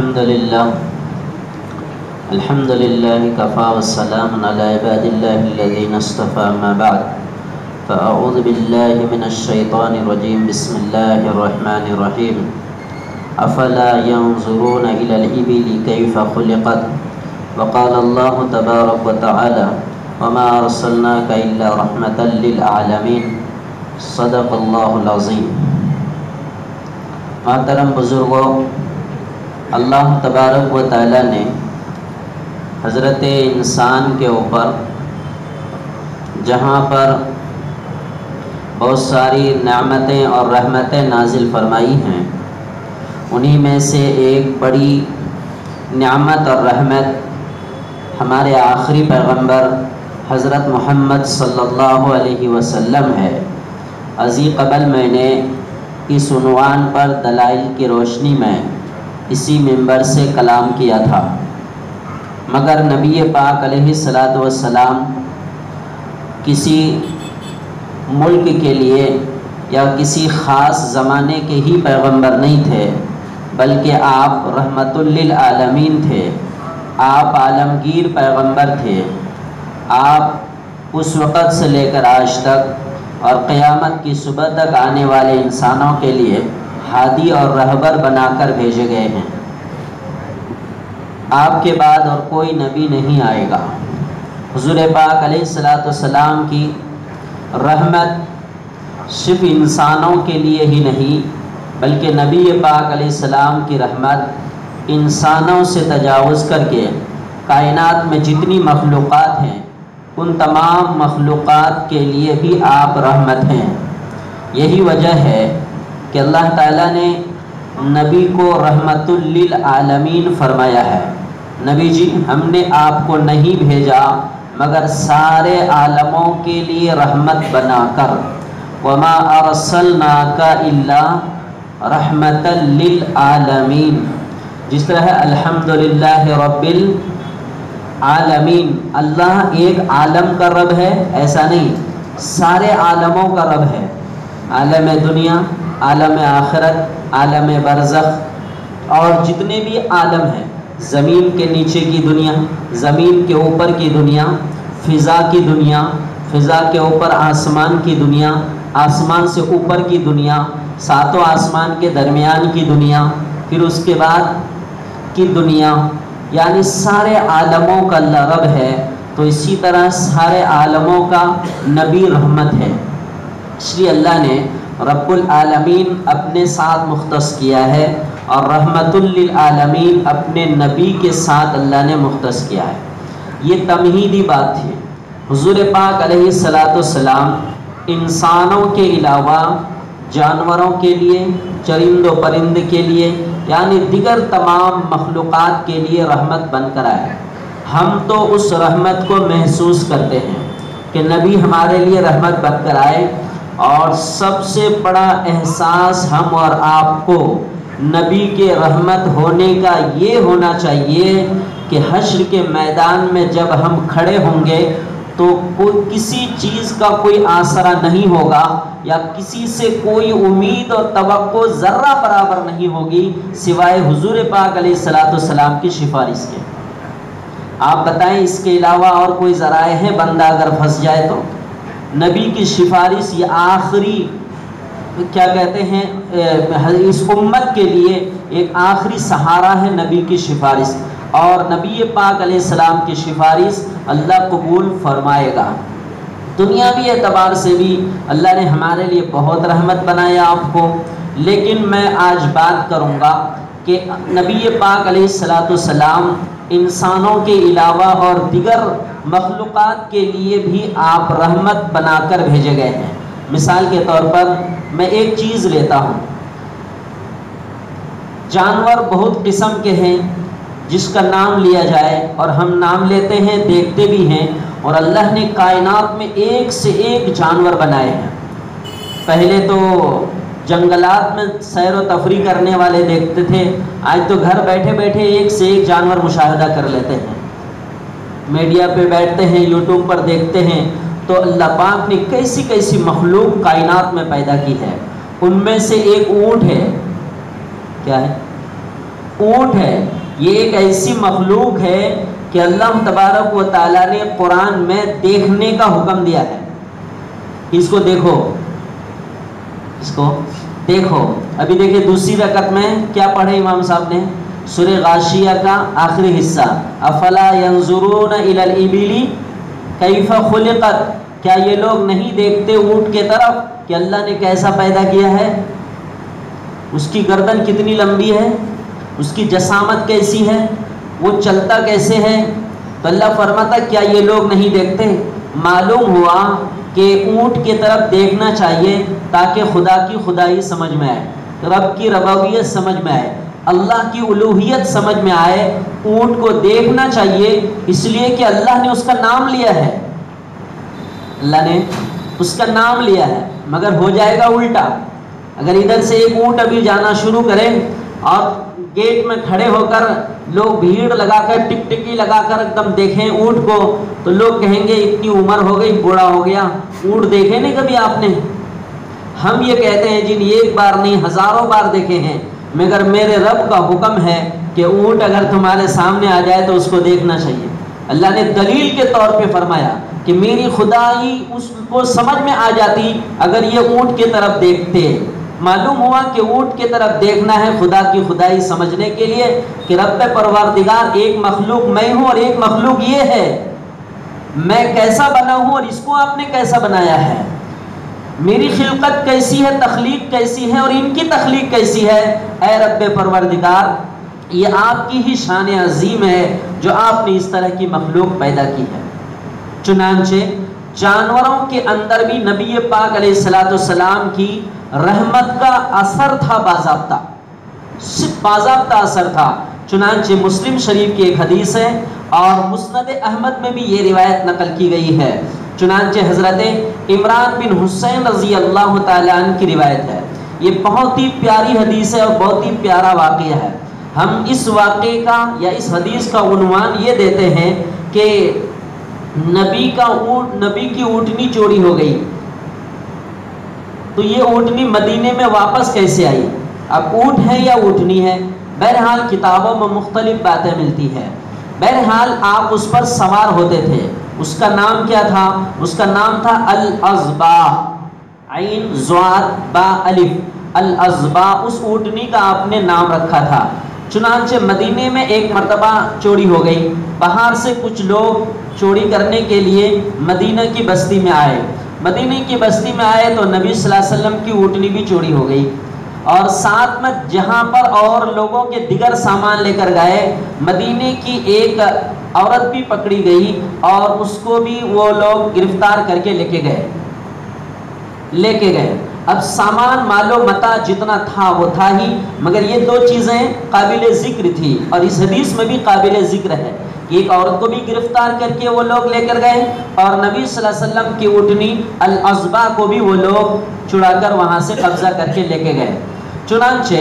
الحمد لله كفى والسلام على عباد الله الذين اصطفى ما بعد فأعوذ بالله من الشيطان الرجيم بسم الله الرحمن الرحيم أفلا ينظرون إلى الإبل كيف خلقت وقال الله تبارك وتعالى وما أرسلناك إلا رحمة للعالمين صدق اللہ العظیم۔ محترم بزرگوں، اللہ تبارک و تعالی نے حضرت انسان کے اوپر جہاں پر بہت ساری نعمتیں اور رحمتیں نازل فرمائی ہیں، انہی میں سے ایک بڑی نعمت اور رحمت ہمارے آخری پیغمبر حضرت محمد صلی اللہ علیہ وسلم ہے۔ ازی قبل میں نے اس عنوان پر دلائل کی روشنی میں اسی منبر سے کلام کیا تھا، مگر نبی پاک علیہ الصلاۃ والسلام کسی ملک کے لیے یا کسی خاص زمانے کے ہی پیغمبر نہیں تھے، بلکہ آپ رحمت للعالمین تھے، آپ عالمگیر پیغمبر تھے۔ آپ اس وقت سے لے کر آج تک اور قیامت کی صبح تک آنے والے انسانوں کے لیے ہادی اور رہبر بنا کر بھیجے گئے ہیں۔ آپ کے بعد اور کوئی نبی نہیں آئے گا۔ حضور پاک علیہ الصلاۃ والسلام کی رحمت صرف انسانوں کے لیے ہی نہیں، بلکہ نبی پاک علیہ السلام کی رحمت انسانوں سے تجاوز کر کے کائنات میں جتنی مخلوقات ہیں ان تمام مخلوقات کے لیے بھی آپ رحمت ہیں۔ یہی وجہ ہے کہ اللہ تعالیٰ نے نبی کو رحمت للعالمین فرمایا ہے۔ نبی جی، ہم نے آپ کو نہیں بھیجا مگر سارے عالموں کے لیے رحمت بنا کر، وما ارسلناک الا رحمت للعالمین۔ جس طرح ہے الحمدللہ رب العالمین، اللہ ایک عالم کا رب ہے ایسا نہیں، سارے عالموں کا رب ہے۔ عالم دنیا، عالم آخرت، عالم برزخ اور جتنے بھی عالم ہیں، زمین کے نیچے کی دنیا، زمین کے اوپر کی دنیا، فضا کی دنیا، فضا کے اوپر آسمان کی دنیا، آسمان سے اوپر کی دنیا، ساتوں آسمان کے درمیان کی دنیا، پھر اس کے بعد کی دنیا، یعنی سارے عالموں کا اللہ رب ہے۔ تو اسی طرح سارے عالموں کا نبی رحمت ہے، اس لیے اللہ نے رب العالمین اپنے ساتھ مختص کیا ہے اور رحمت للعالمین اپنے نبی کے ساتھ اللہ نے مختص کیا ہے۔ یہ تمہیدی بات تھی۔ حضور پاک علیہ الصلاۃ والسلام انسانوں کے علاوہ جانوروں کے لیے، چرند و پرند کے لیے، یعنی دیگر تمام مخلوقات کے لیے رحمت بن کر آئے۔ ہم تو اس رحمت کو محسوس کرتے ہیں کہ نبی ہمارے لیے رحمت بن کر آئے، اور سب سے بڑا احساس ہم اور آپ کو نبی کے رحمت ہونے کا یہ ہونا چاہیے کہ حشر کے میدان میں جب ہم کھڑے ہوں گے تو کوئی کسی چیز کا کوئی آسرا نہیں ہوگا، یا کسی سے کوئی امید اور توقع ذرہ برابر نہیں ہوگی سوائے حضور پاک علیہ الصلاۃ والسلام کی سفارش کے۔ آپ بتائیں اس کے علاوہ اور کوئی ذرائع ہیں بندہ اگر پھنس جائے تو؟ نبی کی سفارش یہ آخری کیا کہتے ہیں اس امت کے لیے ایک آخری سہارا ہے نبی کی سفارش، اور نبی پاک علیہ السلام کی سفارش اللہ قبول فرمائے گا۔ دنیاوی اعتبار سے بھی اللہ نے ہمارے لیے بہت رحمت بنایا آپ کو، لیکن میں آج بات کروں گا کہ نبی پاک علیہ الصلاۃ والسلام انسانوں کے علاوہ اور دیگر مخلوقات کے لیے بھی آپ رحمت بنا کر بھیجے گئے ہیں۔ مثال کے طور پر میں ایک چیز لیتا ہوں، جانور بہت قسم کے ہیں جس کا نام لیا جائے، اور ہم نام لیتے ہیں، دیکھتے بھی ہیں، اور اللہ نے کائنات میں ایک سے ایک جانور بنائے ہیں۔ پہلے تو جنگلات میں سیر و تفریح کرنے والے دیکھتے تھے، آج تو گھر بیٹھے بیٹھے ایک سے ایک جانور مشاہدہ کر لیتے ہیں، میڈیا پہ بیٹھتے ہیں، یوٹیوب پر دیکھتے ہیں۔ تو اللہ پاک نے کیسی کیسی مخلوق کائنات میں پیدا کی ہے۔ ان میں سے ایک اونٹ ہے، کیا ہے؟ اونٹ ہے یہ ایک ایسی مخلوق ہے کہ اللہ تبارک و تعالیٰ نے قرآن میں دیکھنے کا حکم دیا ہے. اس کو دیکھو، اس کو دیکھو. ابھی دیکھیں دوسری رکعت میں کیا پڑھے امام صاحب نے؟ سورہ غاشیہ کا آخری حصہ، افلا ينظرون الى الابل کیف خلقت، کیا یہ لوگ نہیں دیکھتے اونٹ کے طرف کہ اللہ نے کیسا پیدا کیا ہے، اس کی گردن کتنی لمبی ہے، اس کی جسامت کیسی ہے، وہ چلتا کیسے ہے. تو اللہ فرماتا کیا یہ لوگ نہیں دیکھتے؟ معلوم ہوا کہ اونٹ کی طرف دیکھنا چاہیے تاکہ خدا کی خدائی سمجھ میں آئے، رب کی ربوبیت سمجھ میں آئے، اللہ کی الوہیت سمجھ میں آئے. اونٹ کو دیکھنا چاہیے اس لیے کہ اللہ نے اس کا نام لیا ہے، اللہ نے اس کا نام لیا ہے. مگر ہو جائے گا الٹا. اگر ادھر سے ایک اونٹ ابھی جانا شروع کریں اور گیٹ میں کھڑے ہو کر لوگ بھیڑ لگا کر ٹک ٹکی لگا کر ایک دم دیکھیں اونٹ کو، تو لوگ کہیں گے اتنی عمر ہو گئی بوڑھا ہو گیا، اونٹ دیکھے نہیں کبھی آپ نے؟ ہم یہ کہتے ہیں جن ایک بار نہیں ہزاروں بار دیکھے ہیں، مگر میرے رب کا حکم ہے کہ اونٹ اگر تمہارے سامنے آ جائے تو اس کو دیکھنا چاہیے. اللہ نے دلیل کے طور پہ فرمایا کہ میری خدائی اس کو سمجھ میں آ جاتی اگر یہ اونٹ کی طرف دیکھتے. معلوم ہوا کہ اونٹ کی طرف دیکھنا ہے خدا کی خدائی سمجھنے کے لیے کہ رب پروردگار ایک مخلوق میں ہوں اور ایک مخلوق یہ ہے، میں کیسا بنا ہوں اور اس کو آپ نے کیسا بنایا ہے، میری خلقت کیسی ہے، تخلیق کیسی ہے اور ان کی تخلیق کیسی ہے. اے رب پروردگار یہ آپ کی ہی شان عظیم ہے جو آپ نے اس طرح کی مخلوق پیدا کی ہے. چنانچہ جانوروں کے اندر بھی نبی پاک علیہ الصلوۃ والسلام کی رحمت کا اثر تھا، باضابطہ، صرف باضابطہ اثر تھا. چنانچہ مسلم شریف کی ایک حدیث ہے اور مسند احمد میں بھی یہ روایت نقل کی گئی ہے. چنانچہ حضرت عمران بن حسین رضی اللہ تعالیٰ عنہ کی روایت ہے. یہ بہت ہی پیاری حدیث ہے اور بہت ہی پیارا واقعہ ہے. ہم اس واقعے کا یا اس حدیث کا عنوان یہ دیتے ہیں کہ نبی کی اونٹنی چوری ہو گئی، تو یہ اونٹنی مدینے میں واپس کیسے آئی؟ اب اونٹ ہے یا اونٹنی ہے، بہرحال کتابوں میں مختلف باتیں ملتی ہیں. بہرحال آپ اس پر سوار ہوتے تھے. اس کا نام کیا تھا؟ اس کا نام تھا الازباء، عین ضاد با الف، الازباء. اس اونٹنی کا آپ نے نام رکھا تھا. چنانچہ مدینے میں ایک مرتبہ چوری ہو گئی. باہر سے کچھ لوگ چوری کرنے کے لیے مدینہ کی بستی میں آئے. مدینہ کی بستی میں آئے تو نبی صلی اللہ علیہ وسلم کی اونٹنی بھی چوری ہو گئی، اور ساتھ میں جہاں پر اور لوگوں کے دیگر سامان لے کر گئے، مدینے کی ایک عورت بھی پکڑی گئی اور اس کو بھی وہ لوگ گرفتار کر کے لے کے گئے. اب سامان مال و متاع جتنا تھا وہ تھا ہی، مگر یہ دو چیزیں قابل ذکر تھی اور اس حدیث میں بھی قابل ذکر ہے کہ ایک عورت کو بھی گرفتار کر کے وہ لوگ لے کر گئے اور نبی صلی اللہ علیہ وسلم کی اونٹنی الازبا کو بھی وہ لوگ چڑا کر وہاں سے قبضہ کر کے لے کے گئے. چنانچہ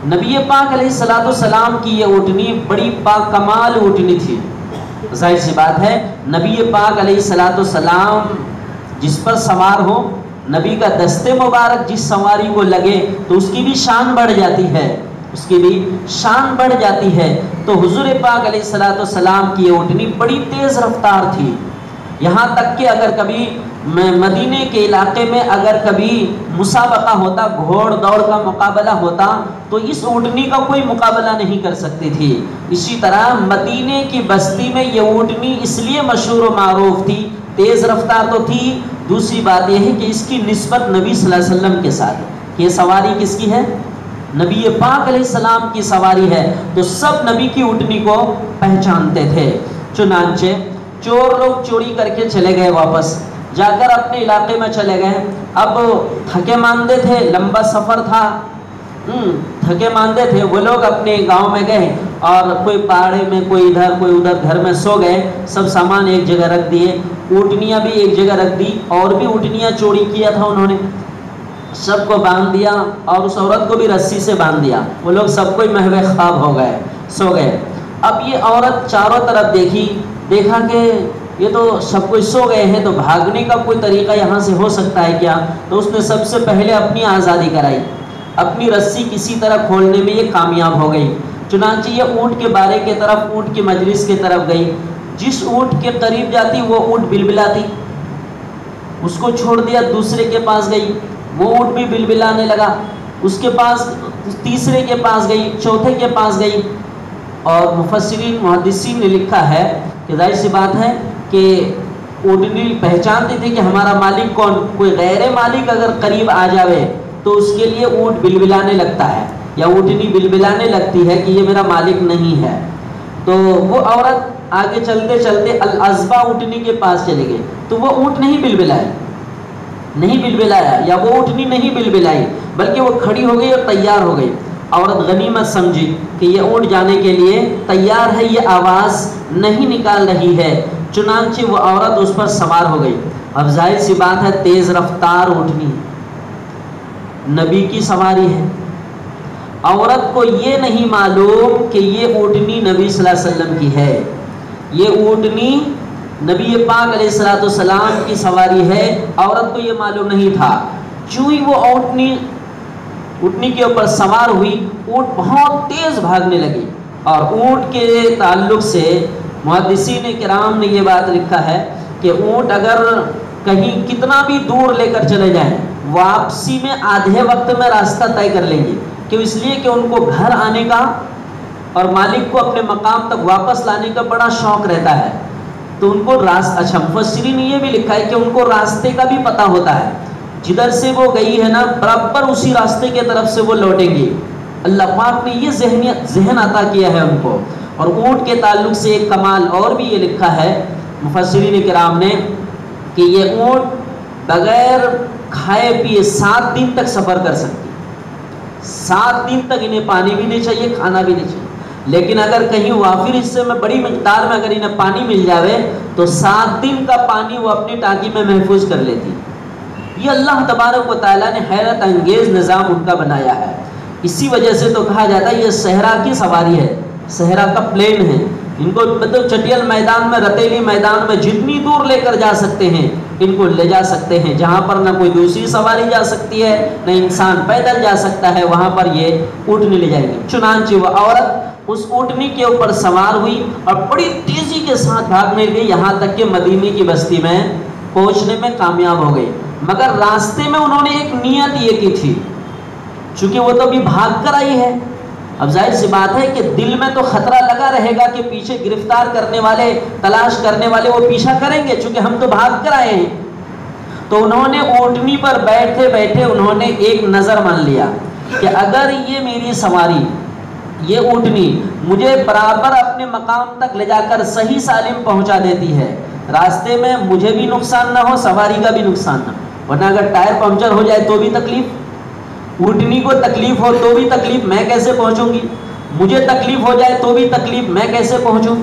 نبی پاک علیہ الصلوۃ والسلام کی یہ اونٹنی بڑی پاک کمال اونٹنی تھی. ظاہر سی بات ہے نبی پاک علیہ الصلوۃ والسلام جس پر سوار ہو، نبی کا دستے مبارک جس سواری کو لگے تو اس کی بھی شان بڑھ جاتی ہے، اس کی بھی شان بڑھ جاتی ہے. تو حضور پاک علیہ الصلوۃ والسلام کی یہ اونٹنی بڑی تیز رفتار تھی، یہاں تک کہ اگر کبھی مدینے کے علاقے میں اگر کبھی مسابقہ ہوتا، گھوڑ دوڑ کا مقابلہ ہوتا، تو اس اونٹنی کا کوئی مقابلہ نہیں کر سکتی تھی. اسی طرح مدینے کی بستی میں یہ اونٹنی اس لیے مشہور و معروف تھی، تیز رفتار تو تھی، دوسری بات یہ ہے کہ اس کی نسبت نبی صلی اللہ علیہ وسلم کے ساتھ ہے. یہ سواری کس کی ہے؟ نبی پاک علیہ السلام کی سواری ہے، تو سب نبی کی اونٹنی کو پہچانتے تھے. چنانچہ چور لوگ چوری کر کے چلے گئے، واپس جا کر اپنے علاقے میں چلے گئے. اب تھکے ماندے تھے، لمبا سفر تھا، تھکے ماندے تھے، وہ لوگ اپنے گاؤں میں گئے اور کوئی پہاڑے میں، کوئی ادھر کوئی ادھر، گھر میں سو گئے. سب سامان ایک جگہ رکھ دیے، اونٹنیاں بھی ایک جگہ رکھ دی، اور بھی اونٹنیاں چوری کیا تھا انہوں نے، سب کو باندھ دیا اور اس عورت کو بھی رسی سے باندھ دیا. وہ لوگ سب کوئی محو خواب ہو گئے، سو گئے. اب یہ عورت چاروں طرف دیکھا کہ یہ تو سب کوئی سو گئے ہیں، تو بھاگنے کا کوئی طریقہ یہاں سے ہو سکتا ہے کیا؟ تو اس نے سب سے پہلے اپنی آزادی کرائی. اپنی رسی کسی طرح کھولنے میں یہ کامیاب ہو گئی۔ چنانچہ یہ اونٹ کے بارے کی طرف، اونٹ کی مجلس کی طرف گئی۔ جس اونٹ کے قریب جاتی وہ اونٹ بلبلاتی، اس کو چھوڑ دیا، دوسرے کے پاس گئی، وہ اونٹ بھی بلبلانے لگا، اس کے پاس، تیسرے کے پاس گئی، چوتھے کے پاس گئی۔ اور مفسرین محدثین نے لکھا ہے کہ ظاہر سی بات ہے کہ اونٹنی پہچانتے تھے کہ ہمارا مالک کون، کوئی غیر مالک اگر قریب آ جاوے تو اس کے لیے اونٹ بلبلانے لگتا ہے یا اونٹنی بلبلانے لگتی ہے کہ یہ میرا مالک نہیں ہے۔ تو وہ عورت آگے چلتے چلتے العزبہ اونٹنی کے پاس چلے گئے، تو وہ اونٹ نہیں بلبلایا یا وہ اونٹنی نہیں بلبلائی، بلکہ وہ کھڑی ہو گئی اور تیار ہو گئی۔ عورت غنیمت سمجھی کہ یہ اونٹ جانے کے لیے تیار ہے، یہ آواز نہیں نکال رہی ہے، چنانچہ وہ عورت اس پر سوار ہو گئی۔ اب ظاہر سی بات ہے تیز رفتار اونٹنی، نبی کی سواری ہے، عورت کو یہ نہیں معلوم کہ یہ اونٹنی نبی صلی اللہ علیہ وسلم کی ہے، یہ اونٹنی نبی پاک علیہ الصلوۃ والسلام کی سواری ہے، عورت کو یہ معلوم نہیں تھا۔ چوں ہی وہ اونٹنی کے اوپر سوار ہوئی، اونٹ بہت تیز بھاگنے لگی۔ اور اونٹ کے تعلق سے محدثین کرام نے یہ بات لکھا ہے کہ اونٹ اگر کہیں کتنا بھی دور لے کر چلے جائیں، واپسی میں آدھے وقت میں راستہ طے کر لیں گے، کیوں؟ اس لیے کہ ان کو گھر آنے کا اور مالک کو اپنے مقام تک واپس لانے کا بڑا شوق رہتا ہے، تو ان کو اچھا مفسرین نے یہ بھی لکھا ہے کہ ان کو راستے کا بھی پتہ ہوتا ہے، جدھر سے وہ گئی ہے نا برابر اسی راستے کے طرف سے وہ لوٹیں گی۔ اللہ پاک نے یہ ذہن عطا کیا ہے ان کو۔ اور اونٹ کے تعلق سے ایک کمال اور بھی یہ لکھا ہے مفسرین کرام نے کہ یہ اونٹ بغیر کھائے پیے 7 دن تک سفر کر سکتی، 7 دن تک انہیں پانی بھی نہیں چاہیے، کھانا بھی نہیں چاہیے، لیکن اگر کہیں وافر حصے میں بڑی مقدار میں اگر انہیں پانی مل جاوے تو 7 دن کا پانی وہ اپنی ٹانکی میں محفوظ کر لیتی۔ یہ اللہ تبارک و تعالیٰ نے حیرت انگیز نظام ان کا بنایا ہے۔ اسی وجہ سے تو کہا جاتا ہے یہ صحرا کی سواری ہے، صحرا کا پلین ہے، ان کو مطلب چٹیل میدان میں، رتیلی میدان میں جتنی دور لے کر جا سکتے ہیں ان کو لے جا سکتے ہیں، جہاں پر نہ کوئی دوسری سواری جا سکتی ہے نہ انسان پیدل جا سکتا ہے، وہاں پر یہ اونٹنی لے جائے گی۔ چنانچہ وہ عورت اس اونٹنی کے اوپر سوار ہوئی اور بڑی تیزی کے ساتھ بھاگنے لگی، یہاں تک کہ مدینے کی بستی میں پہنچنے میں کامیاب ہو گئی۔ مگر راستے میں انہوں نے ایک نیت یہ کی تھی، چونکہ وہ تو ابھی بھاگ کر آئی ہے، اب ظاہر سی بات ہے کہ دل میں تو خطرہ لگا رہے گا کہ پیچھے گرفتار کرنے والے، تلاش کرنے والے وہ پیچھا کریں گے، چونکہ ہم تو بھاگ کر آئے ہیں۔ تو انہوں نے اونٹنی پر بیٹھے بیٹھے انہوں نے ایک نظر مان لیا کہ اگر یہ میری سواری، یہ اونٹنی مجھے برابر اپنے مقام تک لے جا کر صحیح سالم پہنچا دیتی ہے، راستے میں مجھے بھی نقصان نہ ہو، سواری کا بھی نقصان نہ ہو، ورنہ اگر ٹائر پنکچر ہو جائے تو بھی تکلیف، اونٹنی کو تکلیف ہو تو بھی تکلیف، میں کیسے پہنچوں گی؟ مجھے تکلیف ہو جائے تو بھی تکلیف، میں کیسے پہنچوں؟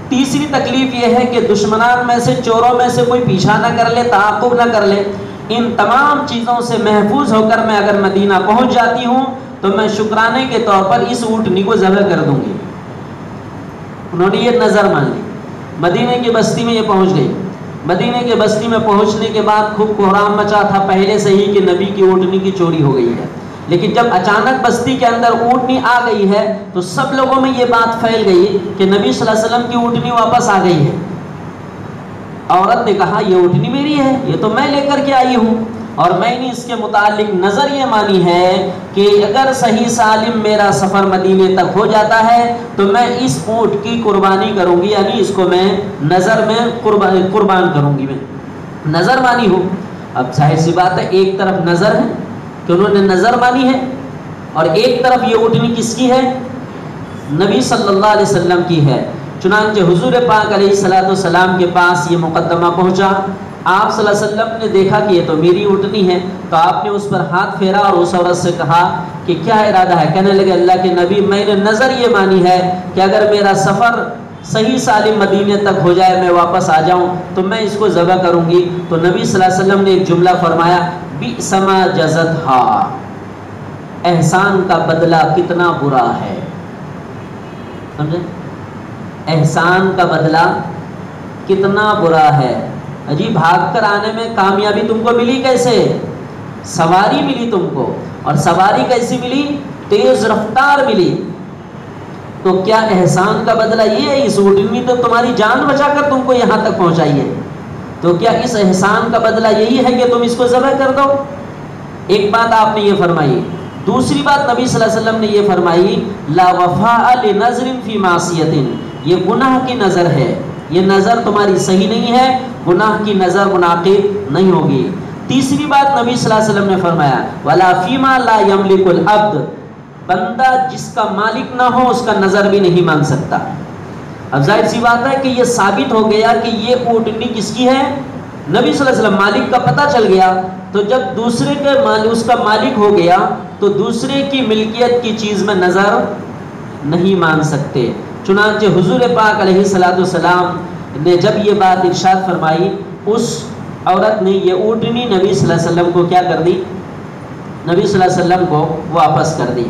تیسری تکلیف یہ ہے کہ دشمنان میں سے، چوروں میں سے کوئی پیچھا نہ کر لے، تعاقب نہ کر لے۔ ان تمام چیزوں سے محفوظ ہو کر میں اگر مدینہ پہنچ جاتی ہوں تو میں شکرانے کے طور پر اس اونٹنی کو ذبح کر دوں گی۔ انہوں نے یہ نظر مان لی، مدینے کی بستی میں یہ پہنچ گئی۔ مدینے کے بستی میں پہنچنے کے بعد خوب کوہرام مچا تھا پہلے سے ہی کہ نبی کی اونٹنی کی چوری ہو گئی ہے، لیکن جب اچانک بستی کے اندر اونٹنی آ گئی ہے تو سب لوگوں میں یہ بات پھیل گئی کہ نبی صلی اللہ علیہ وسلم کی اونٹنی واپس آ گئی ہے۔ عورت نے کہا یہ اونٹنی میری ہے، یہ تو میں لے کر کے آئی ہوں، اور میں نے اس کے متعلق نظر یہ مانی ہے کہ اگر صحیح سالم میرا سفر مدینے تک ہو جاتا ہے تو میں اس اونٹ کی قربانی کروں گی، یعنی اس کو میں نظر میں قربان کروں گی، میں نظر مانی ہوں۔ اب ظاہر سی بات ہے ایک طرف نظر ہے کہ انہوں نے نظر مانی ہے، اور ایک طرف یہ اونٹنی کس کی ہے؟ نبی صلی اللہ علیہ وسلم کی ہے۔ چنانچہ حضور پاک علیہ الصلوۃ والسلام کے پاس یہ مقدمہ پہنچا، آپ صلی اللہ علیہ وسلم نے دیکھا کہ یہ تو میری اونٹنی ہے، تو آپ نے اس پر ہاتھ پھیرا اور اس عورت سے کہا کہ کیا ارادہ ہے؟ کہنے لگے اللہ کے نبی میں نے نظر یہ مانی ہے کہ اگر میرا سفر صحیح سالم مدینے تک ہو جائے، میں واپس آ جاؤں تو میں اس کو ذبح کروں گی۔ تو نبی صلی اللہ علیہ وسلم نے ایک جملہ فرمایا، بئس ما جزتھا، احسان کا بدلہ کتنا برا ہے۔ سمجھے؟ احسان کا بدلہ کتنا برا ہے۔ جی بھاگ کر آنے میں کامیابی تم کو ملی کیسے؟ سواری ملی تم کو، اور سواری کیسی ملی؟ تیز رفتار ملی، تو کیا احسان کا بدلہ یہ ہے؟ اس اونٹنی تو تمہاری جان بچا کر تم کو یہاں تک پہنچائی ہے، تو کیا اس احسان کا بدلہ یہی ہے کہ تم اس کو ذبح کر دو؟ ایک بات آپ نے یہ فرمائی۔ دوسری بات نبی صلی اللہ علیہ وسلم نے یہ فرمائی، لا وفاء لنذر فی معصیۃ، یہ گناہ کی نظر ہے، یہ نظر تمہاری صحیح نہیں ہے، گناہ کی نظر منعقد نہیں ہوگی۔ تیسری بات نبی صلی اللہ علیہ وسلم نے فرمایا، ولا فیما لا یملک العبد، بندہ جس کا مالک نہ ہو اس کا نظر بھی نہیں مان سکتا۔ اب ظاہر سی بات ہے کہ یہ ثابت ہو گیا کہ یہ اونٹنی کس کی ہے؟ نبی صلی اللہ علیہ وسلم، مالک کا پتہ چل گیا، تو جب دوسرے کے اس کا مالک ہو گیا تو دوسرے کی ملکیت کی چیز میں نظر نہیں مان سکتے۔ چنانچہ حضور پاک علیہ الصلوۃ والسلام نے جب یہ بات ارشاد فرمائی، اس عورت نے یہ اونٹنی نبی صلی اللہ علیہ وسلم کو کیا کر دی؟ نبی صلی اللہ علیہ وسلم کو واپس کر دی۔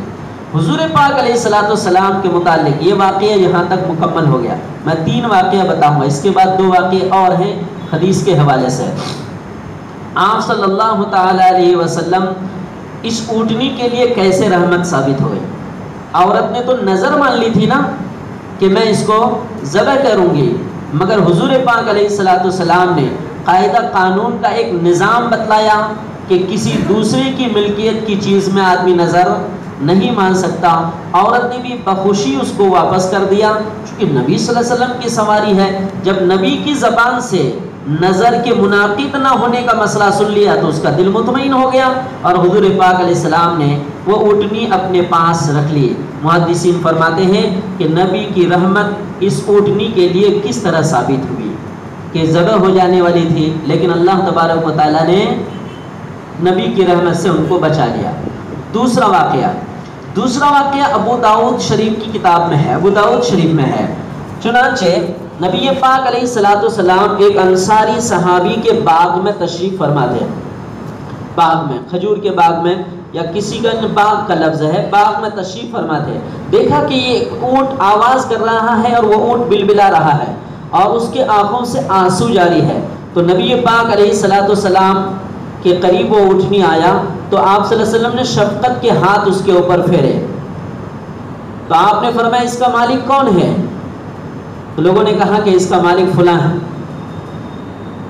حضور پاک علیہ الصلوۃ والسلام کے متعلق یہ واقعہ یہاں تک مکمل ہو گیا۔ میں 3 واقعہ بتاؤں گا، اس کے بعد 2 واقعے اور ہیں حدیث کے حوالے سے۔ آپ صلی اللہ تعالی علیہ وسلم اس اونٹنی کے لیے کیسے رحمت ثابت ہوئے؟ عورت نے تو نظر مان لی تھی نا کہ میں اس کو ذبح کروں گی، مگر حضور پاک علیہ الصلوۃ والسلام نے قاعدہ قانون کا ایک نظام بتلایا کہ کسی دوسرے کی ملکیت کی چیز میں آدمی نظر نہیں مان سکتا۔ عورت نے بھی بخوشی اس کو واپس کر دیا، چونکہ نبی صلی اللہ علیہ وسلم کی سواری ہے۔ جب نبی کی زبان سے نظر کے منعقد نہ ہونے کا مسئلہ سن لیا تو اس کا دل مطمئن ہو گیا، اور حضور پاک علیہ السلام نے وہ اونٹنی اپنے پاس رکھ لی۔ محدثین فرماتے ہیں کہ نبی کی رحمت اس اونٹنی کے لیے کس طرح ثابت ہوئی کہ ذبح ہو جانے والی تھی، لیکن اللہ تبارک و تعالیٰ نے نبی کی رحمت سے ان کو بچا لیا۔ دوسرا واقعہ ابو داؤد شریف کی کتاب میں ہے، ابو داؤد شریف میں ہے۔ چنانچہ نبی پاک علیہ الصلوۃ والسلام ایک انصاری صحابی کے باغ میں تشریف فرما تھے، باغ میں، کھجور کے باغ میں، یا کسی کا باغ کا لفظ ہے، باغ میں تشریف فرما تھے۔ دیکھا کہ یہ اونٹ آواز کر رہا ہے اور وہ اونٹ بلبلا رہا ہے اور اس کے آنکھوں سے آنسو جاری ہے، تو نبی پاک علیہ الصلوۃ والسلام کے قریب وہ اونٹنی آیا تو آپ صلی اللہ علیہ وسلم نے شفقت کے ہاتھ اس کے اوپر پھیرے، تو آپ نے فرمایا اس کا مالک کون ہے؟ تو لوگوں نے کہا کہ اس کا مالک فلاں ہے۔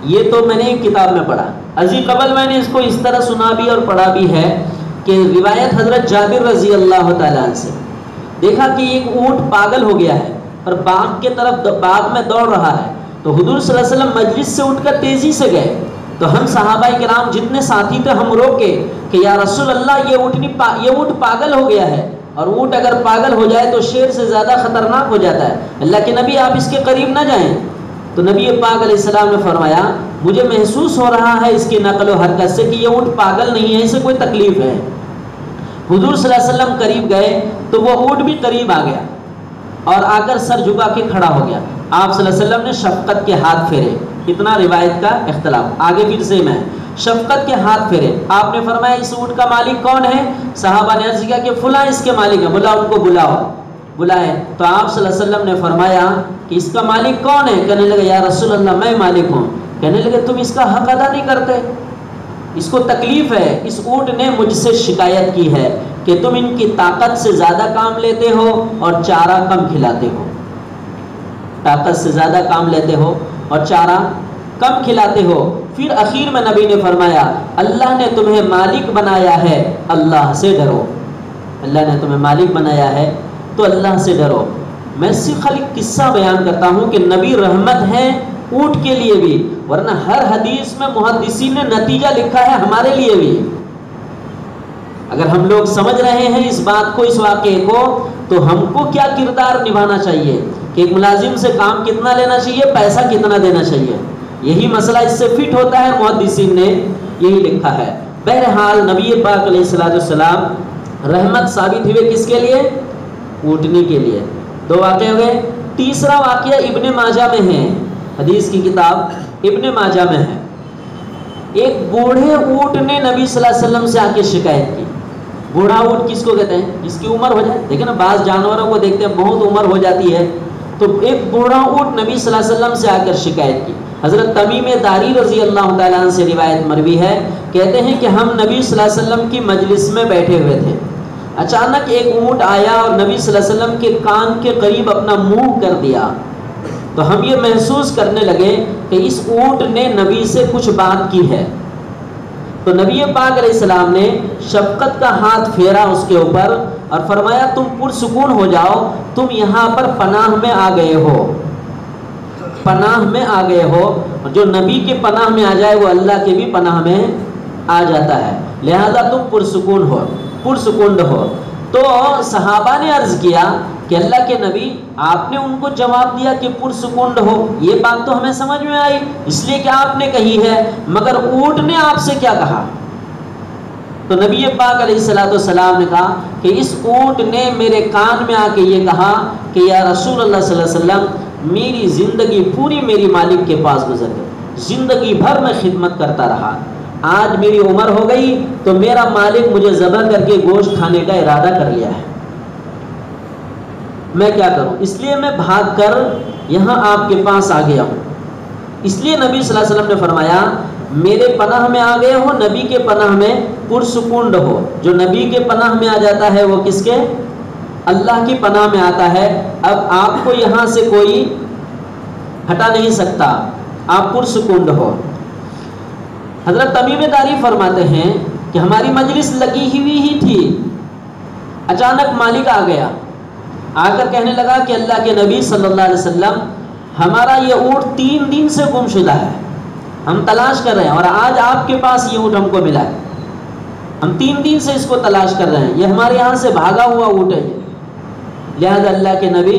یہ تو میں نے ایک کتاب میں پڑھا، ازی قبل میں نے اس کو اس طرح سنا بھی اور پڑھا بھی ہے کہ روایت حضرت جابر رضی اللہ تعالیٰ عنہ سے، دیکھا کہ ایک اونٹ پاگل ہو گیا ہے اور باغ کے طرف باغ میں دوڑ رہا ہے، تو حضور صلی اللہ علیہ وسلم مجلس سے اٹھ کر تیزی سے گئے، تو ہم صحابہ کرام جتنے ساتھی تھے ہم روکے کہ یا رسول اللہ یہ اونٹ پاگل ہو گیا ہے، اور اونٹ اگر پاگل ہو جائے تو شیر سے زیادہ خطرناک ہو جاتا ہے، اللہ کے نبی آپ اس کے قریب نہ جائیں۔ تو نبی پاک علیہ السلام نے فرمایا مجھے محسوس ہو رہا ہے اس کی نقل و حرکت سے کہ یہ اونٹ پاگل نہیں ہے، اسے کوئی تکلیف ہے۔ حضور صلی اللہ علیہ وسلم قریب گئے تو وہ اونٹ بھی قریب آ گیا اور آ کر سر جھکا کے کھڑا ہو گیا۔ آپ صلی اللہ علیہ وسلم نے شفقت کے ہاتھ پھیرے، اتنا روایت کا اختلاف، آگے پھر سے میں شفقت کے ہاتھ پھیرے۔ آپ نے فرمایا اس اونٹ کا مالک کون ہے؟ صحابہ نے عرض کیا کہ فلاں اس کے مالک ہے، بلا ان کو بلاؤ، بلائے۔ تو آپ صلی اللہ علیہ وسلم نے فرمایا کہ اس کا مالک کون ہے؟ کہنے لگے یا رسول اللہ میں مالک ہوں۔ کہنے لگے تم اس کا حق ادا نہیں کرتے، اس کو تکلیف ہے، اس اونٹ نے مجھ سے شکایت کی ہے کہ تم ان کی طاقت سے زیادہ کام لیتے ہو اور چارہ کم کھلاتے ہو، طاقت سے زیادہ کام لیتے ہو اور چارہ کم کھلاتے ہو۔ پھر اخیر میں نبی نے فرمایا اللہ نے تمہیں مالک بنایا ہے، اللہ سے ڈرو، اللہ نے تمہیں مالک بنایا ہے تو اللہ سے ڈرو۔ میں صرف خالی قصہ بیان کرتا ہوں کہ نبی رحمت ہے اونٹ کے لیے بھی، ورنہ ہر حدیث میں محدثین نے نتیجہ لکھا ہے ہمارے لیے بھی۔ اگر ہم لوگ سمجھ رہے ہیں اس بات کو، اس واقعے کو، تو ہم کو کیا کردار نبھانا چاہیے کہ ایک ملازم سے کام کتنا لینا چاہیے، پیسہ کتنا دینا چاہیے، یہی مسئلہ اس سے فٹ ہوتا ہے، محدثین نے یہی لکھا ہے۔ بہرحال نبی پاک علیہ الصلوۃ والسلام رحمت ثابت ہوئے کس کے لیے؟ اونٹنی کے لیے۔ 2 واقعے ہو گئے۔ تیسرا واقعہ ابن ماجہ میں ہے، حدیث کی کتاب ابن ماجہ میں ہے۔ ایک بوڑھے اونٹ نے نبی صلی اللہ علیہ وسلم سے آ کے شکایت کی۔ بوڑھا اونٹ کس کو کہتے ہیں؟ جس کی عمر ہو جائے، دیکھیں نا بعض جانوروں کو دیکھتے ہیں بہت عمر ہو جاتی ہے، تو ایک بوڑھا اونٹ نبی صلی اللہ علیہ وسلم سے آ کر شکایت کی۔ حضرت تمیم داری رضی اللہ تعالیٰ عنہ سے روایت مروی ہے، کہتے ہیں کہ ہم نبی صلی اللہ علیہ وسلم کی مجلس میں بیٹھے ہوئے تھے، اچانک ایک اونٹ آیا اور نبی صلی اللہ علیہ وسلم کے کان کے قریب اپنا منہ کر دیا، تو ہم یہ محسوس کرنے لگے کہ اس اونٹ نے نبی سے کچھ بات کی ہے، تو نبی پاک علیہ السلام نے شفقت کا ہاتھ پھیرا اس کے اوپر اور فرمایا تم پرسکون ہو جاؤ، تم یہاں پر پناہ میں آ گئے ہو، پناہ میں آ گئے ہو، جو نبی کے پناہ میں آ جائے وہ اللہ کے بھی پناہ میں آ جاتا ہے، لہذا تم پرسکون ہو، پرسکون ہو۔ تو صحابہ نے عرض کیا کہ اللہ کے نبی آپ نے ان کو جواب دیا کہ پرسکون ہو، یہ بات تو ہمیں سمجھ میں آئی اس لیے کہ آپ نے کہی ہے، مگر اونٹ نے آپ سے کیا کہا؟ تو نبی پاک علیہ السلام نے کہا کہ اس اونٹ نے میرے کان میں آ کے یہ کہا کہ یا رسول اللہ صلی اللہ علیہ وسلم، میری زندگی پوری میری مالک کے پاس گزر گئی، زندگی بھر میں خدمت کرتا رہا، آج میری عمر ہو گئی تو میرا مالک مجھے ذبح کر کے گوشت کھانے کا ارادہ کر لیا ہے، میں کیا کروں؟ اس لیے میں بھاگ کر یہاں آپ کے پاس آ گیا ہوں۔ اس لیے نبی صلی اللہ علیہ وسلم نے فرمایا میرے پناہ میں آ گئے ہو، نبی کے پناہ میں پرسکون رہو۔ جو نبی کے پناہ میں آ جاتا ہے وہ کس کے؟ اللہ کی پناہ میں آتا ہے۔ اب آپ کو یہاں سے کوئی ہٹا نہیں سکتا، آپ پرسکون رہو۔ حضرت تمیم داری فرماتے ہیں کہ ہماری مجلس لگی ہوئی ہی تھی، اچانک مالک آ گیا، آ کر کہنے لگا کہ اللہ کے نبی صلی اللہ علیہ وسلم، ہمارا یہ اونٹ 3 دن سے گم شدہ ہے، ہم تلاش کر رہے ہیں، اور آج آپ کے پاس یہ اونٹ ہم کو ملا ہے، ہم 3 دن سے اس کو تلاش کر رہے ہیں، یہ ہمارے یہاں سے بھاگا ہوا اونٹ ہے، لہذا اللہ کے نبی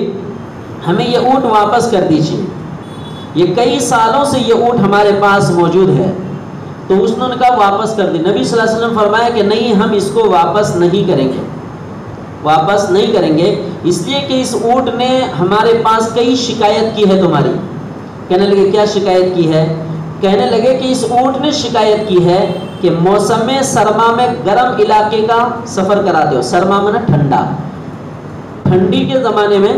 ہمیں یہ اونٹ واپس کر دیجیے، یہ کئی سالوں سے یہ اونٹ ہمارے پاس موجود ہے۔ تو اس نے کہا واپس کر دی۔ نبی صلی اللہ علیہ وسلم فرمایا کہ نہیں، ہم اس کو واپس نہیں کریں گے، واپس نہیں کریں گے، اس لیے کہ اس اونٹ نے ہمارے پاس کئی شکایت کی ہے تمہاری۔ کہنے لگے کیا شکایت کی ہے؟ کہنے لگے کہ اس اونٹ نے شکایت کی ہے کہ موسم سرما میں گرم علاقے کا سفر کراتے ہو، سرما میں نا ٹھنڈا، ٹھنڈی کے زمانے میں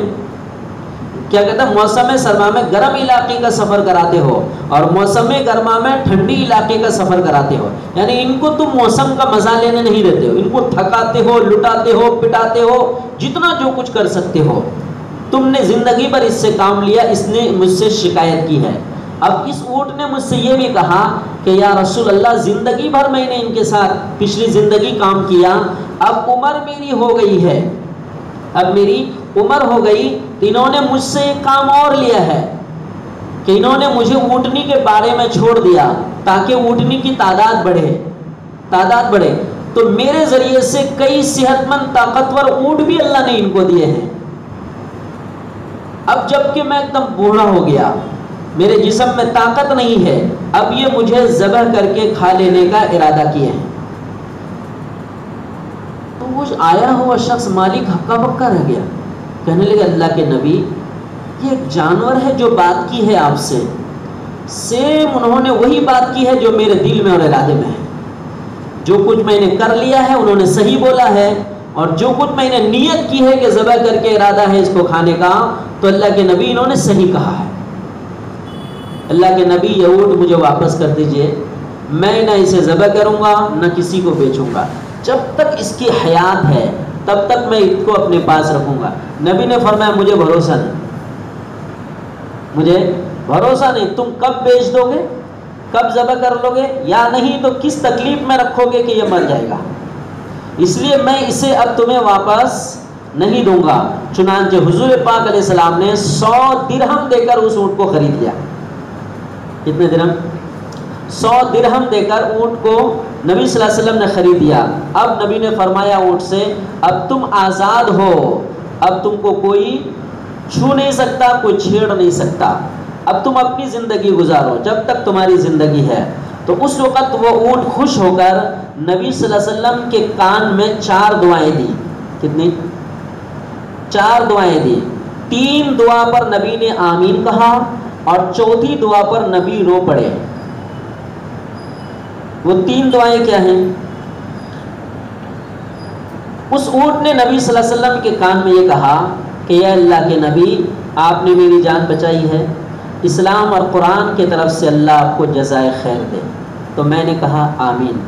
کیا کہتا ہے، موسم سرما میں گرم علاقے کا سفر کراتے ہو اور موسم گرما میں ٹھنڈی علاقے کا سفر کراتے ہو، یعنی ان کو تم موسم کا مزہ لینے نہیں دیتے ہو، ان کو تھکاتے ہو، لٹاتے ہو، پٹاتے ہو، جتنا جو کچھ کر سکتے ہو، تم نے زندگی پر اس سے کام لیا، اس نے مجھ سے شکایت کی ہے۔ اب اس اونٹ نے مجھ سے یہ بھی کہا کہ یا رسول اللہ، زندگی بھر میں نے ان کے ساتھ پچھلی زندگی کام کیا، اب عمر میری ہو گئی ہے، اب میری عمر ہو گئی، تو انہوں نے مجھ سے ایک کام اور لیا ہے کہ انہوں نے مجھے اونٹنی کے بارے میں چھوڑ دیا تاکہ اونٹنی کی تعداد بڑھے، تو میرے ذریعے سے کئی صحت مند طاقتور اونٹ بھی اللہ نے ان کو دیے ہیں۔ اب جب کہ میں ایک دم بوڑھا ہو گیا، میرے جسم میں طاقت نہیں ہے، اب یہ مجھے ذبح کر کے کھا لینے کا ارادہ کیے ہیں۔ تو وہ آیا ہوا شخص مالک ہکا بکا رہ گیا، کہنے لگے اللہ کے نبی، یہ ایک جانور ہے جو بات کی ہے آپ سے، سیم انہوں نے وہی بات کی ہے جو میرے دل میں اور ارادے میں ہے، جو کچھ میں نے کر لیا ہے انہوں نے صحیح بولا ہے، اور جو کچھ میں نے نیت کی ہے کہ ذبح کر کے ارادہ ہے اس کو کھانے کا، تو اللہ کے نبی انہوں نے صحیح کہا ہے۔ اللہ کے نبی، یہ اونٹ مجھے واپس کر دیجئے، میں نہ اسے ذبح کروں گا نہ کسی کو بیچوں گا، جب تک اس کی حیات ہے تب تک میں اس کو اپنے پاس رکھوں گا۔ نبی نے فرمایا مجھے بھروسہ نہیں، تم کب بیچ دو گے، کب ذبح کر لو گے، یا نہیں تو کس تکلیف میں رکھو گے کہ یہ مر جائے گا، اس لیے میں اسے اب تمہیں واپس نہیں دوں گا۔ چنانچہ حضور پاک علیہ السلام نے 100 درہم دے کر اس اونٹ کو خرید لیا۔ کتنے درہم؟ 100 درہم دے کر اونٹ کو نبی صلی اللہ علیہ وسلم نے خرید دیا۔ اب نبی نے فرمایا اونٹ سے، اب تم آزاد ہو، اب تم کو کوئی چھو نہیں سکتا، کوئی چھیڑ نہیں سکتا، اب تم اپنی زندگی گزارو جب تک تمہاری زندگی ہے۔ تو اس وقت وہ اونٹ خوش ہو کر نبی صلی اللہ علیہ وسلم کے کان میں 4 دعائیں دی۔ کتنی؟ 4 دعائیں دی۔ 3 دعا پر نبی نے آمین کہا اور 4تھی دعا پر نبی رو پڑے۔ وہ 3 دعائیں کیا ہیں؟ اس اونٹ نے نبی صلی اللہ علیہ وسلم کے کان میں یہ کہا کہ یا اللہ کے نبی، آپ نے میری جان بچائی ہے، اسلام اور قرآن کی طرف سے اللہ آپ کو جزائے خیر دے۔ تو میں نے کہا آمین۔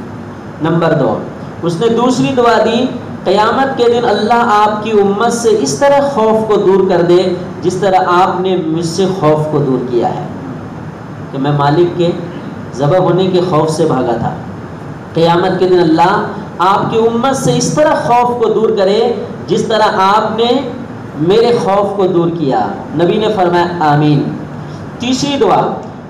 نمبر 2، اس نے دوسری دعا دی، قیامت کے دن اللہ آپ کی امت سے اس طرح خوف کو دور کر دے جس طرح آپ نے مجھ سے خوف کو دور کیا ہے، کہ میں مالک کے ذبح ہونے کے خوف سے بھاگا تھا۔ قیامت کے دن اللہ آپ کی امت سے اس طرح خوف کو دور کرے جس طرح آپ نے میرے خوف کو دور کیا۔ نبی نے فرمایا آمین۔ تیسری دعا،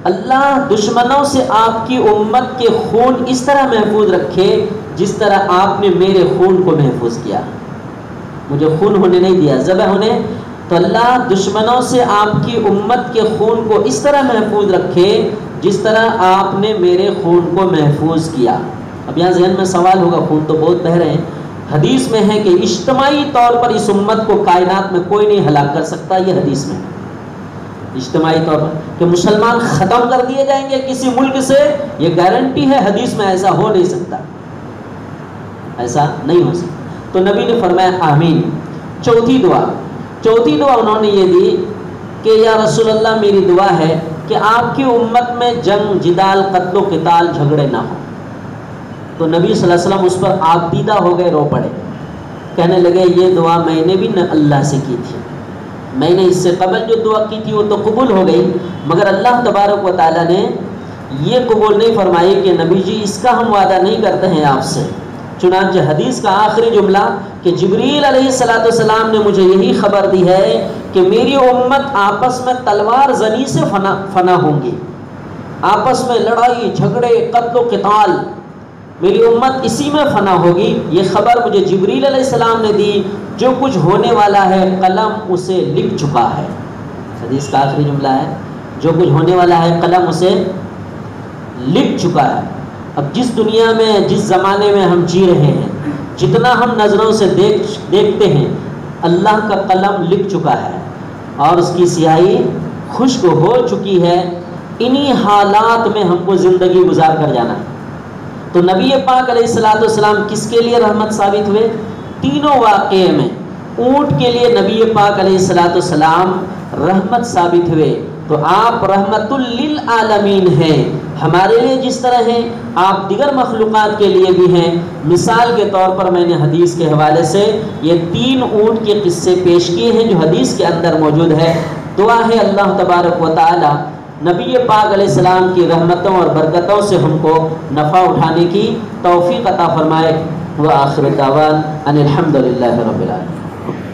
اللہ دشمنوں سے آپ کی امت کے خون اس طرح محفوظ رکھے جس طرح آپ نے میرے خون کو محفوظ کیا، مجھے خون ہونے نہیں دیا، ذبح ہونے۔ تو اللہ دشمنوں سے آپ کی امت کے خون کو اس طرح محفوظ رکھے جس طرح آپ نے میرے خون کو محفوظ کیا۔ اب یہاں ذہن میں سوال ہوگا، خون تو بہت بہہ رہے ہیں، حدیث میں ہے کہ اجتماعی طور پر اس امت کو کائنات میں کوئی نہیں ہلاک کر سکتا، یہ حدیث میں اجتماعی طور پر کہ مسلمان ختم کر دیے جائیں گے کسی ملک سے، یہ گارنٹی ہے حدیث میں، ایسا ہو نہیں سکتا، ایسا نہیں ہو سکتا۔ تو نبی نے فرمایا آمین۔ چوتھی دعا انہوں نے یہ دی کہ یا رسول اللہ میری دعا ہے کہ آپ کی امت میں جنگ، جدال، قتل و قتال، جھگڑے نہ ہوں۔ تو نبی صلی اللہ علیہ وسلم اس پر آپ دیدہ ہو گئے، رو پڑے، کہنے لگے یہ دعا میں نے بھی اللہ سے کی تھی، میں نے اس سے قبل جو دعا کی تھی وہ تو قبول ہو گئی، مگر اللہ تبارک و تعالیٰ نے یہ قبول نہیں فرمائی کہ نبی جی اس کا ہم وعدہ نہیں کرتے ہیں آپ سے۔ چنانچہ حدیث کا آخری جملہ کہ جبریل علیہ السلام نے مجھے یہی خبر دی ہے کہ میری امت آپس میں تلوار زنی سے فنا ہوں گی، آپس میں لڑائی جھگڑے قتل و قتال، میری امت اسی میں فنا ہوگی۔ یہ خبر مجھے جبریل علیہ السلام نے دی، جو کچھ ہونے والا ہے قلم اسے لکھ چکا ہے۔ حدیث کا آخری جملہ ہے جو کچھ ہونے والا ہے قلم اسے لکھ چکا ہے۔ اب جس دنیا میں، جس زمانے میں ہم جی رہے ہیں، جتنا ہم نظروں سے دیکھتے ہیں، اللہ کا قلم لکھ چکا ہے اور اس کی سیاہی خشک ہو چکی ہے۔ انہی حالات میں ہم کو زندگی گزار کر جانا ہے۔ تو نبی پاک علیہ السلام کس کے لیے رحمت ثابت ہوئے؟ تینوں واقعے میں اونٹ کے لیے نبی پاک علیہ السلام رحمت ثابت ہوئے۔ تو آپ رحمت للعالمین ہیں، ہمارے لیے جس طرح ہیں آپ دیگر مخلوقات کے لیے بھی ہیں۔ مثال کے طور پر میں نے حدیث کے حوالے سے یہ 3 اونٹ کے قصے پیش کیے ہیں جو حدیث کے اندر موجود ہے۔ دعا ہے اللہ تبارک و تعالی نبی پاک علیہ السلام کی رحمتوں اور برکتوں سے ہم کو نفع اٹھانے کی توفیق عطا فرمائے۔ وآخر دعوان ان الحمد للہ رب العالمین۔